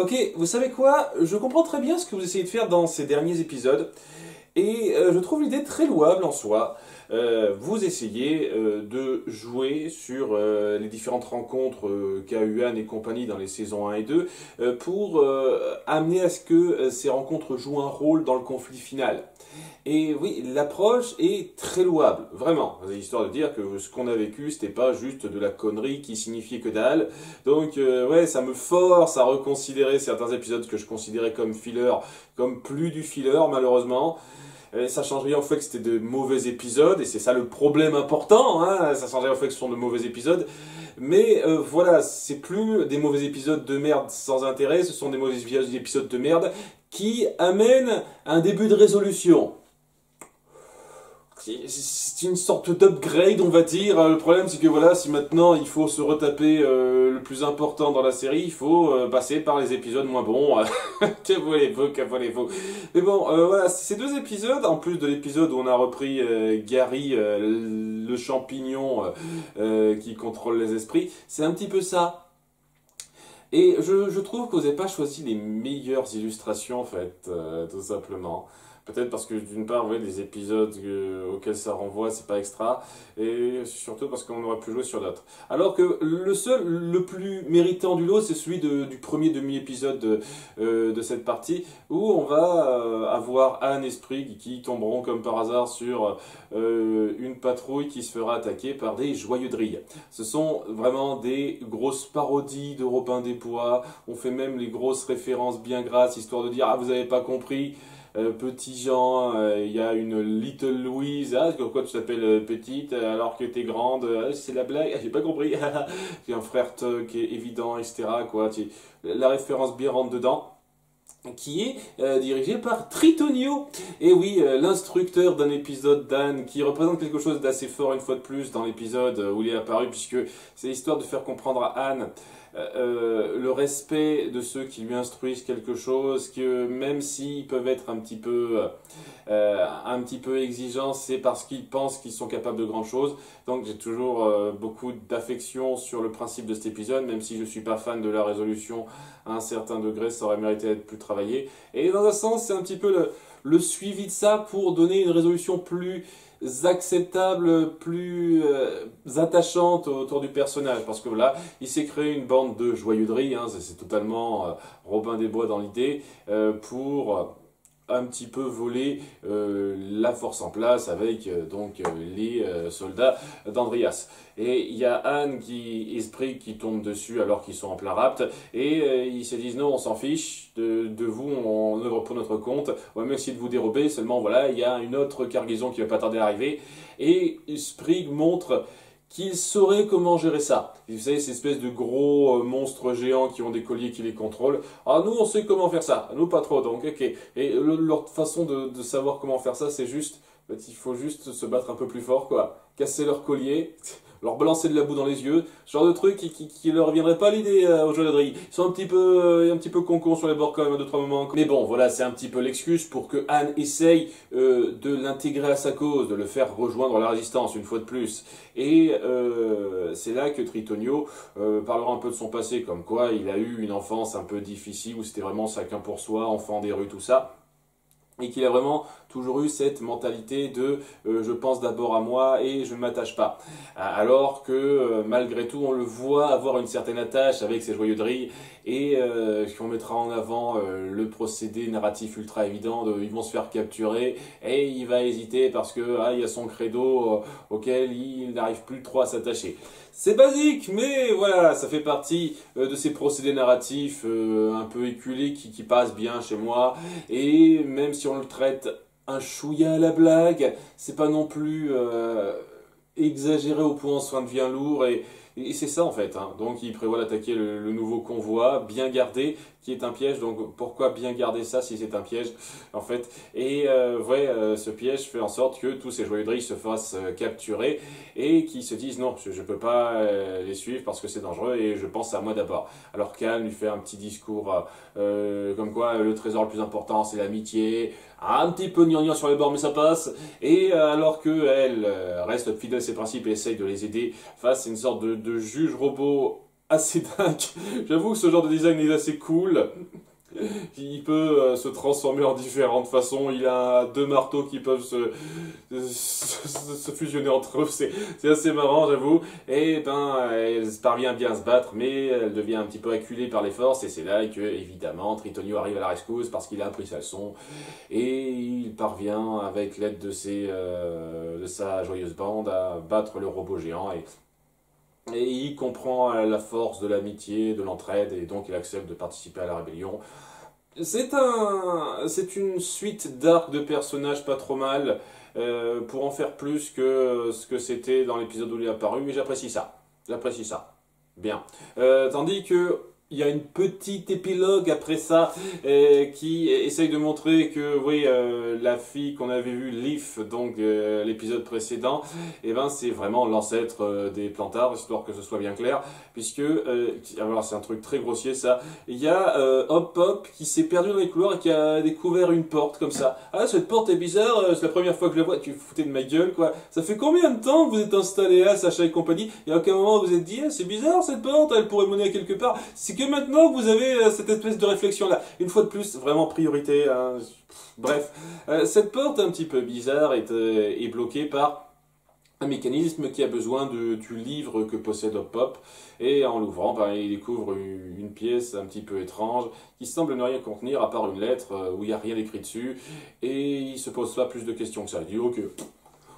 Ok, vous savez quoi? Je comprends très bien ce que vous essayez de faire dans ces derniers épisodes, et je trouve l'idée très louable en soi. Vous essayez de jouer sur les différentes rencontres qu'a eu Anne et compagnie dans les saisons 1 et 2 pour amener à ce que ces rencontres jouent un rôle dans le conflit final. Et oui, l'approche est très louable, vraiment. Histoire de dire que ce qu'on a vécu, c'était pas juste de la connerie qui signifiait que dalle. Donc, ouais, ça me force à reconsidérer certains épisodes que je considérais comme filler, comme plus du filler, malheureusement. Et ça change rien au fait que c'était de mauvais épisodes, et c'est ça le problème important, hein, ça change rien au fait que ce sont de mauvais épisodes. Mais voilà, c'est plus des mauvais épisodes de merde sans intérêt, ce sont des mauvais épisodes de merde qui amènent un début de résolution. C'est une sorte d'upgrade, on va dire. Le problème, c'est que voilà, si maintenant il faut se retaper le plus important dans la série, il faut passer par les épisodes moins bons. Que voulez-vous, que voulez-vous. Mais bon, voilà, ces deux épisodes, en plus de l'épisode où on a repris Gary, le champignon qui contrôle les esprits, c'est un petit peu ça. Et je trouve que vous n'avez pas choisi les meilleures illustrations, en fait, tout simplement. Peut-être parce que d'une part, ouais, les épisodes auxquels ça renvoie, c'est pas extra, et surtout parce qu'on aurait pu jouer sur d'autres. Alors que le seul, le plus méritant du lot, c'est celui du premier demi-épisode de cette partie, où on va avoir Anne et Sprig qui tomberont comme par hasard sur une patrouille qui se fera attaquer par des joyeux drilles. Ce sont vraiment des grosses parodies de Robin des Bois. On fait même les grosses références bien grasses, histoire de dire « Ah, vous avez pas compris ». Petit Jean, il y a une Little Louise, ah, pourquoi tu t'appelles petite alors que t'es grande, c'est la blague, ah, j'ai pas compris. Il y a un frère qui est évident, etc. Quoi. La référence bien rentre dedans, qui est dirigé par Tritonio. Et oui, l'instructeur d'un épisode d'Anne, qui représente quelque chose d'assez fort une fois de plus dans l'épisode où il est apparu, puisque c'est l'histoire de faire comprendre à Anne le respect de ceux qui lui instruisent quelque chose, que même s'ils peuvent être un petit peu exigeants, c'est parce qu'ils pensent qu'ils sont capables de grandes choses. Donc j'ai toujours beaucoup d'affection sur le principe de cet épisode, même si je suis pas fan de la résolution à un certain degré, ça aurait mérité d'être plus travaillé. Et dans un sens, c'est un petit peu le suivi de ça pour donner une résolution plus acceptable, plus attachante autour du personnage. Parce que là, il s'est créé une bande de joyeuderie, hein, c'est totalement Robin des Bois dans l'idée, pour un petit peu voler la force en place avec les soldats d'Andreas. Et il y a Anne Esprit qui tombe dessus alors qu'ils sont en plein rapt, et ils se disent non, on s'en fiche de vous, on œuvre pour notre compte, on va même essayer de vous dérober, seulement voilà, il y a une autre cargaison qui va pas tarder à arriver, et Sprig montre qu'ils sauraient comment gérer ça. Vous savez, ces espèces de gros monstres géants qui ont des colliers qui les contrôlent. Ah, nous, on sait comment faire ça. Nous, pas trop, donc, ok. Et leur façon de savoir comment faire ça, c'est juste... En fait, il faut juste se battre un peu plus fort, quoi. Casser leur collier, leur balancer de la boue dans les yeux, ce genre de truc qui leur reviendrait pas à l'idée aux joailleries. Ils sont un petit peu concons sur les bords quand même à deux, trois moments. Mais bon, voilà, c'est un petit peu l'excuse pour que Anne essaye de l'intégrer à sa cause, de le faire rejoindre la résistance une fois de plus. Et c'est là que Tritonio parlera un peu de son passé, comme quoi il a eu une enfance un peu difficile, où c'était vraiment chacun pour soi, enfant des rues, tout ça. Et qu'il a vraiment toujours eu cette mentalité de je pense d'abord à moi et je ne m'attache pas. Alors que malgré tout on le voit avoir une certaine attache avec ses joyeuseries, et qu'on mettra en avant le procédé narratif ultra évident de ils vont se faire capturer et il va hésiter parce que il y a son credo auquel il n'arrive plus trop à s'attacher. C'est basique, mais voilà, ça fait partie de ces procédés narratifs un peu éculés qui passent bien chez moi. Et même si on le traite un chouïa à la blague, c'est pas non plus exagéré au point où ça devient lourd. Et c'est ça en fait, hein. Donc il prévoit d'attaquer le nouveau convoi, bien gardé, qui est un piège. Donc pourquoi bien garder ça si c'est un piège en fait? Et ce piège fait en sorte que tous ces joyeuseries se fassent capturer et qu'ils se disent non, je ne peux pas les suivre parce que c'est dangereux et je pense à moi d'abord. Alors qu'Anne lui fait un petit discours comme quoi le trésor le plus important c'est l'amitié, un petit peu gnangnan sur les bords mais ça passe. Et alors qu'elle reste fidèle à ses principes et essaye de les aider face à une sorte de juge robot assez dingue. J'avoue que ce genre de design est assez cool. Il peut se transformer en différentes façons. Il a deux marteaux qui peuvent se fusionner entre eux. C'est assez marrant, j'avoue. Et ben, elle parvient bien à se battre, mais elle devient un petit peu acculée par les forces. Et c'est là que, évidemment, Tritonio arrive à la rescousse parce qu'il a appris sa leçon. Et il parvient, avec l'aide de sa joyeuse bande, à battre le robot géant. Et il comprend la force de l'amitié, de l'entraide, et donc il accepte de participer à la rébellion. C'est une suite d'arcs de personnages pas trop mal, pour en faire plus que ce que c'était dans l'épisode où il est apparu, mais j'apprécie ça. J'apprécie ça. Bien. Tandis que il y a une petite épilogue après ça qui essaye de montrer que oui, la fille qu'on avait vue, Leaf, donc l'épisode précédent, et ben c'est vraiment l'ancêtre des Plantards, histoire que ce soit bien clair, puisque alors c'est un truc très grossier ça. Il y a Hop Hop qui s'est perdu dans les couloirs et qui a découvert une porte comme ça. Ah, cette porte est bizarre, c'est la première fois que je la vois. Tu foutais de ma gueule quoi. Ça fait combien de temps que vous êtes installé là, Sacha et compagnie? Et à aucun moment vous vous êtes dit ah, c'est bizarre cette porte, elle pourrait mener à quelque part. C'est que maintenant que vous avez cette espèce de réflexion là. Une fois de plus, vraiment priorité. Hein. Bref, cette porte un petit peu bizarre est bloquée par un mécanisme qui a besoin du livre que possède Hop Hop, et en l'ouvrant, ben, il découvre une pièce un petit peu étrange qui semble ne rien contenir à part une lettre où il n'y a rien écrit dessus, et il se pose pas plus de questions que ça. Il dit ok,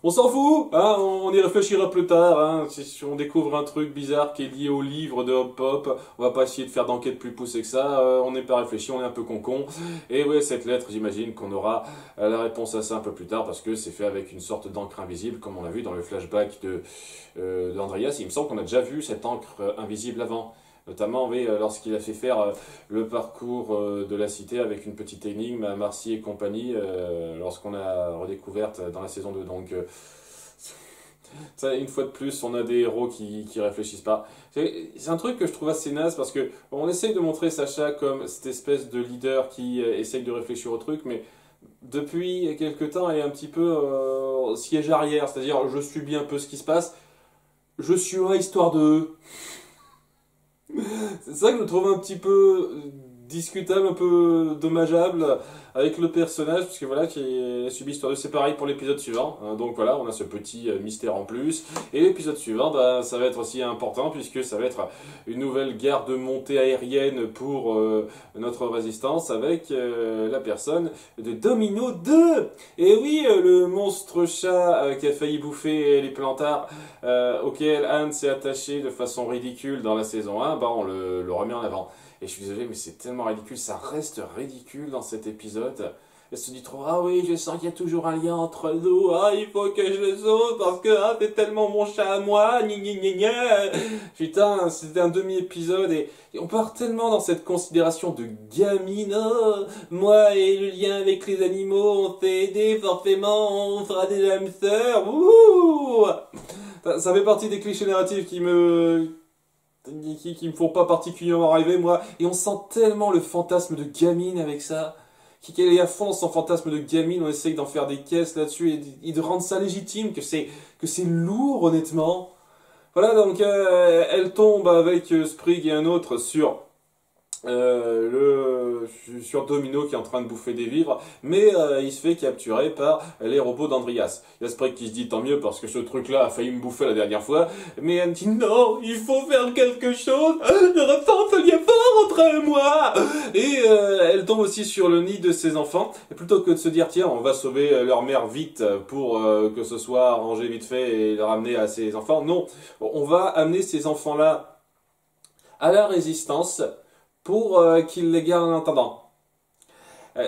on s'en fout, hein, on y réfléchira plus tard. Hein, si on découvre un truc bizarre qui est lié au livre de Hop Hop, on va pas essayer de faire d'enquête plus poussée que ça. On n'est pas réfléchi, on est un peu con-con. Et ouais, cette lettre, j'imagine qu'on aura la réponse à ça un peu plus tard parce que c'est fait avec une sorte d'encre invisible, comme on l'a vu dans le flashback d'Andreas. Il me semble qu'on a déjà vu cette encre invisible avant. Notamment, oui, lorsqu'il a fait faire le parcours de la cité avec une petite énigme à Marcy et compagnie, lorsqu'on a redécouverte dans la saison 2. Donc, ça, une fois de plus, on a des héros qui réfléchissent pas. C'est un truc que je trouve assez naze parce que on essaye de montrer Sacha comme cette espèce de leader qui essaye de réfléchir au truc, mais depuis quelques temps, elle est un petit peu siège arrière. C'est-à-dire, je subis un peu ce qui se passe, je suis là histoire de... C'est ça que je trouve un petit peu discutable, un peu dommageable avec le personnage, parce que voilà, qui subit histoire de... C'est pareil pour l'épisode suivant, hein, donc voilà, on a ce petit mystère en plus. Et l'épisode suivant, bah, ça va être aussi important, puisque ça va être une nouvelle garde montée aérienne pour notre résistance, avec la personne de Domino 2. Et oui, le monstre chat qui a failli bouffer les Plantards, auquel Anne s'est attachée de façon ridicule dans la saison 1, bah, on le remet en avant. Et je suis désolé, mais c'est tellement ridicule, ça reste ridicule dans cet épisode. Elle se dit trop, ah oui, je sens qu'il y a toujours un lien entre nous, ah, il faut que je le sauve parce que, ah, c'est tellement mon chat à moi, gna gna gna gna. Putain, c'était un demi-épisode et on part tellement dans cette considération de gamine, oh, moi et le lien avec les animaux, on s'est aidé, forcément, on fera des âmes sœurs, ouh. Ça fait partie des clichés narratifs qui me font pas particulièrement rêver, moi. Et on sent tellement le fantasme de gamine avec ça. Qui est à fond dans son fantasme de gamine, on essaye d'en faire des caisses là-dessus et de rendre ça légitime, que c'est lourd, honnêtement. Voilà, donc elle tombe avec Sprig et un autre sur Domino qui est en train de bouffer des vivres, mais il se fait capturer par les robots d'Andreas. Il y a Sprig qui se dit tant mieux parce que ce truc-là a failli me bouffer la dernière fois, mais elle me dit non, il faut faire quelque chose, je ressens ce lien fort entre moi. Et elle tombe aussi sur le nid de ses enfants, et plutôt que de se dire tiens on va sauver leur mère vite pour que ce soit arrangé vite fait et le ramener à ses enfants, non, on va amener ces enfants-là à la résistance pour qu'ils les gardent en attendant.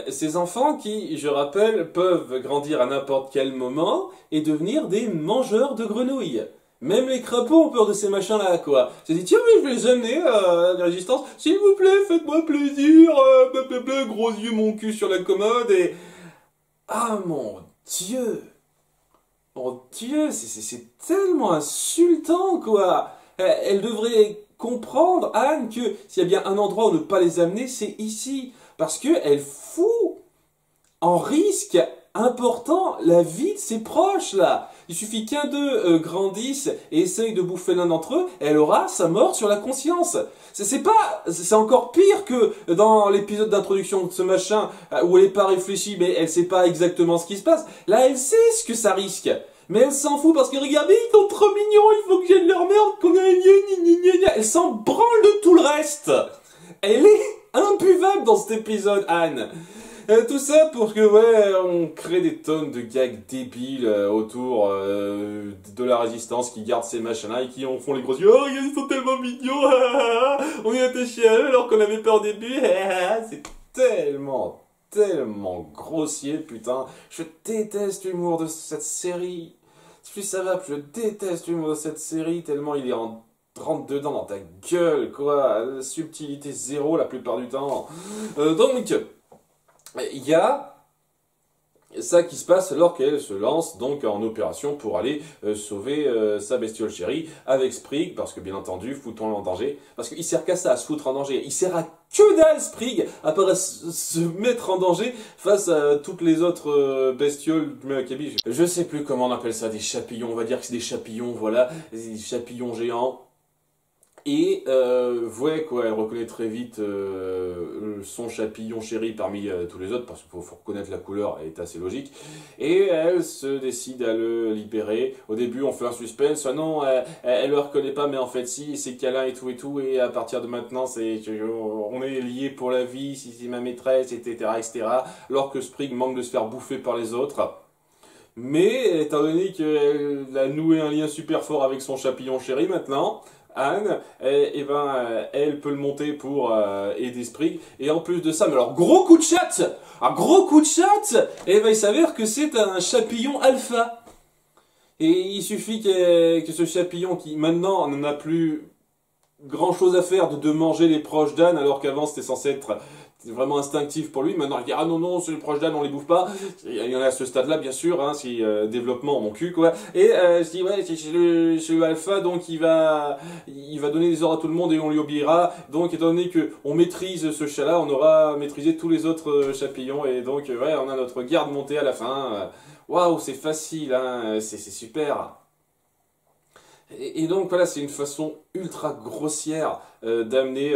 Ces enfants qui, je rappelle, peuvent grandir à n'importe quel moment et devenir des mangeurs de grenouilles. Même les crapauds ont peur de ces machins-là, quoi. Je dit, tiens, mais je vais les amener à la résistance. S'il vous plaît, faites-moi plaisir. Blablabla, gros yeux, mon cul sur la commode et... Ah, mon Dieu. Mon Dieu, c'est tellement insultant, quoi. Elle devrait comprendre, Anne, que s'il y a bien un endroit où ne pas les amener, c'est ici. Parce qu'elle fout en risque important la vie de ses proches, là. Il suffit qu'un d'eux grandisse et essaye de bouffer l'un d'entre eux, elle aura sa mort sur la conscience. C'est encore pire que dans l'épisode d'introduction de ce machin où elle est pas réfléchie, mais elle sait pas exactement ce qui se passe. Là, elle sait ce que ça risque. Mais elle s'en fout parce que regardez, ils sont trop mignons, il faut que j'aide leur merde, qu'on a elle s'en branle de tout le reste. Elle est imbuvable dans cet épisode, Anne. Tout ça pour que, ouais, on crée des tonnes de gags débiles autour de la résistance qui garde ces machins-là et qui en font les gros yeux. Oh, ils sont tellement mignons, on est attaché à eux alors qu'on avait peur au début. C'est tellement grossier, putain. Je déteste l'humour de cette série. Plus ça va, plus je déteste l'humour de cette série, tellement il est rentre dedans dans ta gueule, quoi. Subtilité zéro la plupart du temps. Donc, il y a ça qui se passe alors qu'elle se lance donc en opération pour aller sauver sa bestiole chérie avec Sprig, parce que bien entendu, foutons-le en danger, parce qu'il sert qu'à ça, à se foutre en danger. Il sert à que dalle, Sprig, à part à se mettre en danger face à toutes les autres bestioles du même acabit. Je sais plus comment on appelle ça, des chapillons, on va dire que c'est des chapillons, voilà, des chapillons géants. Et ouais quoi, elle reconnaît très vite son chapillon chéri parmi tous les autres, parce qu'il faut reconnaître la couleur, elle est assez logique. Et elle se décide à le libérer. Au début on fait un suspense, non, elle le reconnaît pas, mais en fait si, c'est câlin et tout, et à partir de maintenant on est liés pour la vie, si c'est ma maîtresse, etc. Alors que Sprig manque de se faire bouffer par les autres. Mais étant donné qu'elle a noué un lien super fort avec son chapillon chéri maintenant, Anne, elle peut le monter pour aider Sprig. Et en plus de ça, mais alors gros coup de chat, et il s'avère que c'est un chapillon alpha. Et il suffit que ce chapillon qui maintenant n'en a plus grand chose à faire de manger les proches d'Anne, alors qu'avant c'était censé être vraiment instinctif pour lui. Maintenant il dit ah non, c'est les proches d'Anne, on les bouffe pas. Il y en a à ce stade là bien sûr, hein, si développement mon cul quoi. Et je dis ouais, c'est le alpha, donc il va donner des ordres à tout le monde et on lui obéira. Donc étant donné que on maîtrise ce chat là, on aura maîtrisé tous les autres chapillons, et donc ouais, on a notre garde montée à la fin. Waouh, c'est facile, hein, c'est super. Et donc voilà, c'est une façon ultra grossière d'amener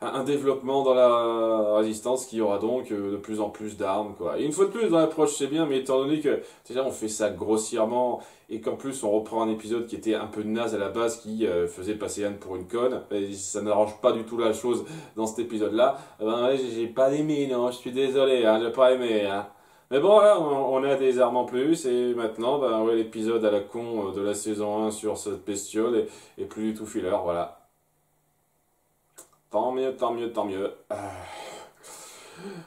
un développement dans la résistance qui aura donc de plus en plus d'armes, quoi. Et une fois de plus, dans l'approche c'est bien, mais étant donné que déjà on fait ça grossièrement et qu'en plus on reprend un épisode qui était un peu naze à la base, qui faisait passer Anne pour une conne, et ça n'arrange pas du tout la chose dans cet épisode-là, ben ouais, j'ai pas aimé, non, je suis désolé, hein, j'ai pas aimé, hein. Mais bon, là, on a des armes en plus, et maintenant, ben ouais, l'épisode à la con de la saison 1 sur cette bestiole est plus du tout filler, voilà. Tant mieux.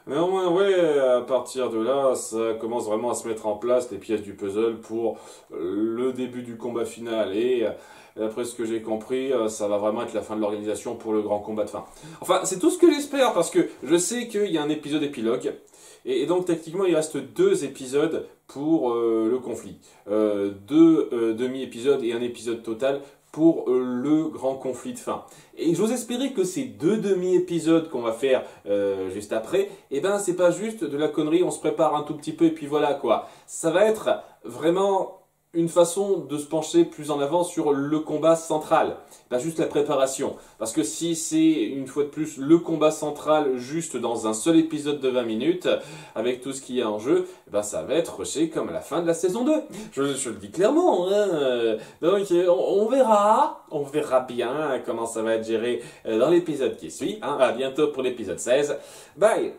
Néanmoins, ouais, à partir de là, ça commence vraiment à se mettre en place, les pièces du puzzle, pour le début du combat final, et d'après ce que j'ai compris, ça va vraiment être la fin de l'organisation pour le grand combat de fin. Enfin, c'est tout ce que j'espère, parce que je sais qu'il y a un épisode épilogue, et donc techniquement il reste 2 épisodes pour le conflit. 2 demi-épisodes et un épisode total pour le grand conflit de fin. Et j'ose espérer que ces 2 demi-épisodes qu'on va faire juste après, eh ben c'est pas juste de la connerie, on se prépare un tout petit peu et puis voilà quoi. Ça va être vraiment une façon de se pencher plus en avant sur le combat central, pas juste la préparation. Parce que si c'est, une fois de plus, le combat central juste dans un seul épisode de 20 minutes, avec tout ce qu'il y a en jeu, ben ça va être rushé comme à la fin de la saison 2. Je le dis clairement, hein. Donc on verra bien comment ça va être géré dans l'épisode qui suit, hein. À bientôt pour l'épisode 16. Bye.